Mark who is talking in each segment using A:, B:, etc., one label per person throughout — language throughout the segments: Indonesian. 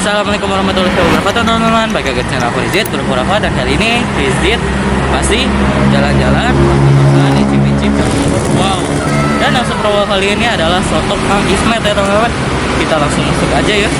A: Assalamualaikum warahmatullahi wabarakatuh teman-teman. Balik lagi ke channel aku Rizit Berpura-pura. Dan kali ini Rizit pasti jalan-jalan di Cipicip. Wow. Dan langsung promo kali ini adalah soto Kang Ismet ya teman-teman. Kita langsung masuk aja ya.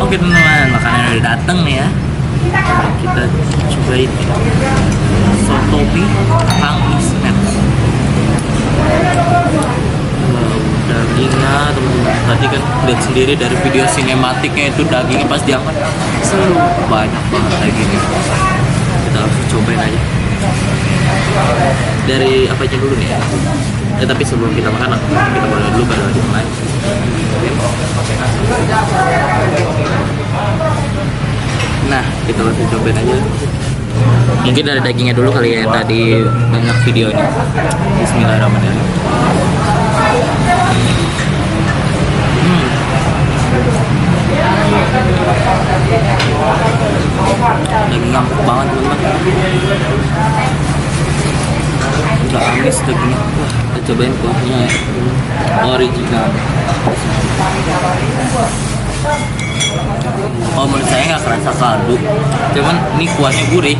A: Oke teman-teman, makanan udah dateng nih ya. Kita cobain soto mie Kang Ismet. Wow, dagingnya teman-teman. Tadi kan lihat sendiri dari video sinematiknya itu dagingnya pas diangkat banyak banget dagingnya. Kita langsung cobain aja. Dari apa aja dulu nih ya? Tapi sebelum kita makan, kita boleh dulu baru dimulai. Nah, kita langsung cobain aja. Mungkin dari dagingnya dulu kali ya, tadi banyak videonya. Bismillahirrahmanirrahim. Dagingnya empuk banget teman-teman. Udah amis dagingnya. Wah, kita cobain kuahnya ya. Original. Oh, menurut saya nggak kerasa kaldu, cuman ini kuahnya gurih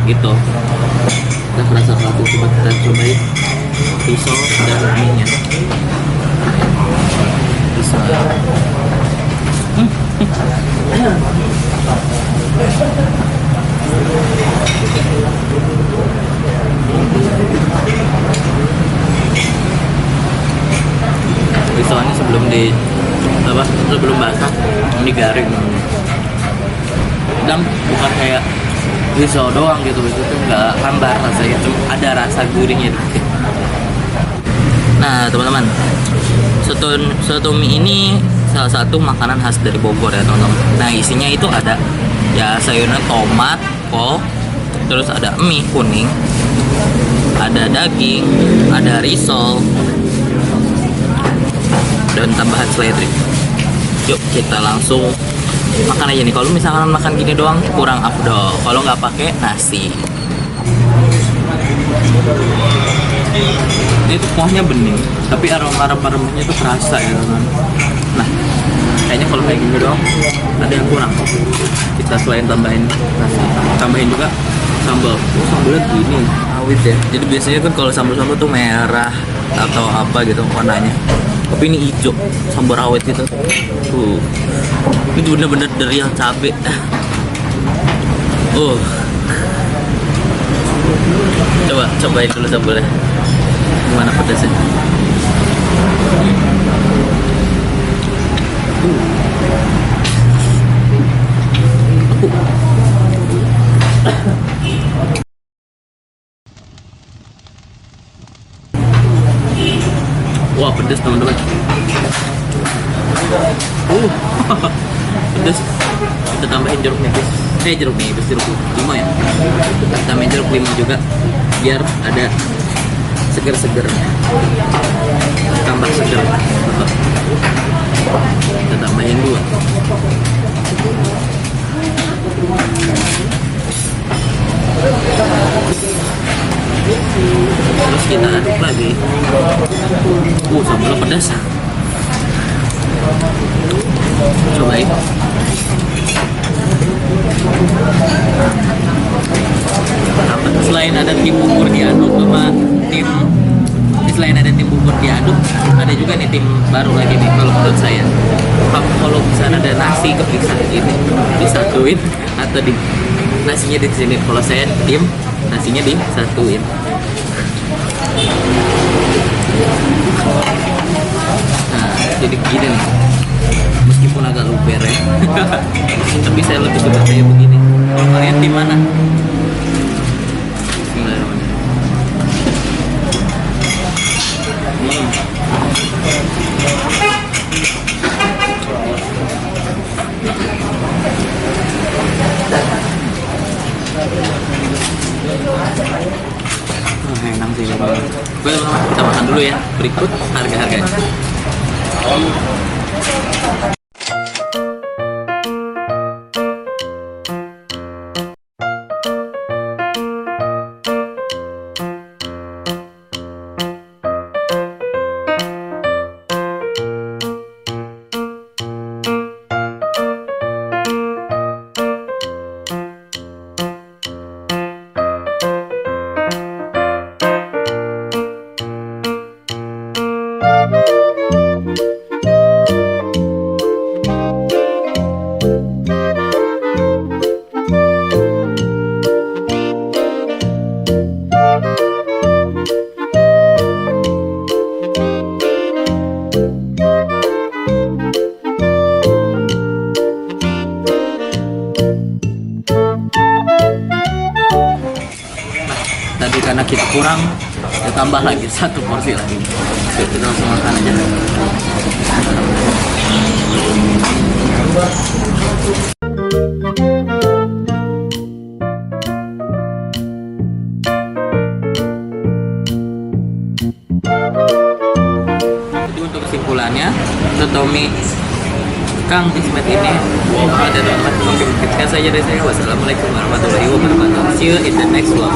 A: gitu. Kita kerasa kaldu, coba kita cobain risol dan mie-nya. Risol. Risolnya sebelum basah ini garing dan bukan kayak risol doang gitu, itu tuh nggak hambar rasanya, cuma ada rasa gurihnya dikit. Nah teman-teman, soto mie ini salah satu makanan khas dari Bogor ya teman-teman. Nah isinya itu ada ya sayuran tomat, kol, terus ada mie kuning, ada daging, ada risol, dan tambahan seledri. Yuk kita langsung makan aja nih. Kalau misalkan makan gini doang kurang afdol, kalau nggak pakai nasi. Ini tuh kuahnya bening, tapi aroma remahnya tuh kerasa ya teman. Nah, kayaknya kalau kayak gini doang ada yang kurang. Kita selain tambahin nasi, tambahin juga sambal. Oh, sambalnya gini, awit ya. Jadi biasanya kan kalau sambal-sambal tuh merah atau apa gitu warnanya. Tapi ini hijau, sambal rawit gitu. Ini bener-bener dari yang cabe. Cobain dulu sambalnya. Gimana pedasnya? Pedas. Kita tambahin jeruk nipis. Jeruk limau ya. Kita tambahin jeruk limau juga biar ada seger-seger. Tambah seger. Kita tambahin dua. Terus kita aduk lagi. Sambal pedas. Cobain. Selain ada tim bubur diaduk sama selain ada tim bubur diaduk, ada juga nih tim baru lagi nih kalau menurut saya. Kalau misalnya ada nasi kepisah ini disatuin atau di nasinya di sini. Kalau saya tim nasinya disatuin. Nah, jadi gini nih. Meskipun agak luber ya. Tapi saya lebih suka kayak begini. Kalau kalian di mana? Enak sih. Oke teman-teman, kita makan dulu ya. Berikut harga-harganya. Tadi karena kita kurang, ya tambah lagi satu porsi lagi. Kita langsung makan aja. Jadi untuk kesimpulannya, Sotomi Kang Tismet ini wow banget ya teman-teman. Oke, sekian saja dari saya. Wassalamualaikum warahmatullahi wabarakatuh. See you in the next vlog.